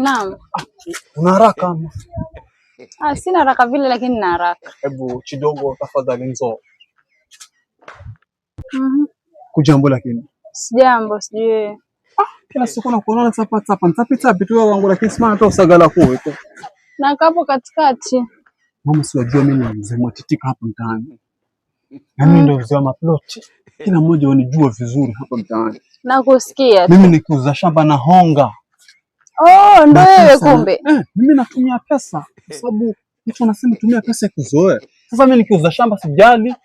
Naam. Una haraka ama? Sina haraka vile lakini na haraka. Hebu kidogo tafadhali njoo. Mhm. Lakini. Sijambo, sijui. Kila siku nakuona chapa. Nitapita tu wangu lakini sima hata usagala tu. Na kapo katikati. Mama si wajua mimi ni mzee matitika hapa mtaani. Mimi ndio mzee wa maploti. Kila mmoja wanijua vizuri hapa mtaani. Nakusikia. Mimi nikiuza shamba na honga. Oh, ndio wewe kumbe. Mimi natumia pesa kwa sababu mtu anasema tumia pesa kuzoea. Sasa mimi nikiuza shamba sijali.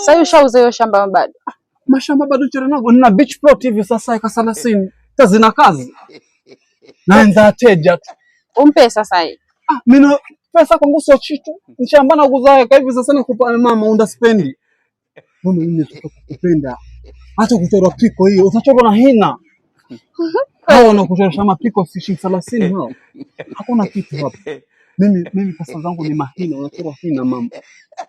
Sasa ushauza hiyo shamba bado? Mashamba bado chana na beach plot hivi sasa eka 30. Sasa zina kazi. Naenda teja tu. Umpe sasa hii. Mimi pesa kwangu sio chitu. Nishamba na kuzaa hivi sasa nikupa mama unda spendi. Mimi nataka kukupenda. Hata kuchora piko hiyo, utachora na hina. Hao na kuchora shamba piko si 30 hao. Hakuna kitu hapo. Mimi pesa zangu ni mahina, unachora hina mama.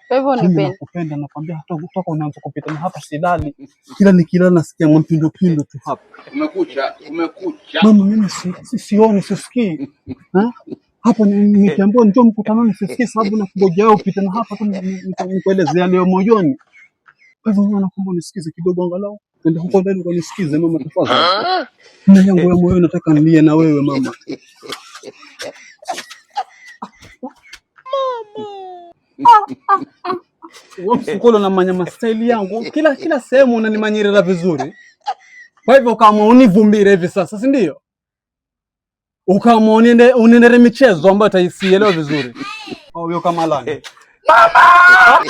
Kwa hivyo nipende. Nakupenda nakwambia hata kutoka unaanza kupita na hapa sidali. Kila nikilala nasikia mpindo tu hapa. Umekucha. Mama mimi sioni sisikii. Hapa nikiambiwa njoo mkutanoni sisikii sababu nakungojea upite na hapa tu nikuelezea leo moyoni. Kwa hivyo naomba nisikize kidogo angalau. Nenda huko ndani unisikize mama tafadhali. Mimi yangu ya moyo nataka nilie na wewe mama. Msukolo na manyama style yangu kila sehemu unanimanyirira vizuri. Kwa hivyo kama univumbire hivi sasa, si ndio? Ukaamua unendere michezo ambayo taisielewa vizuri. Au kama lani. Mama!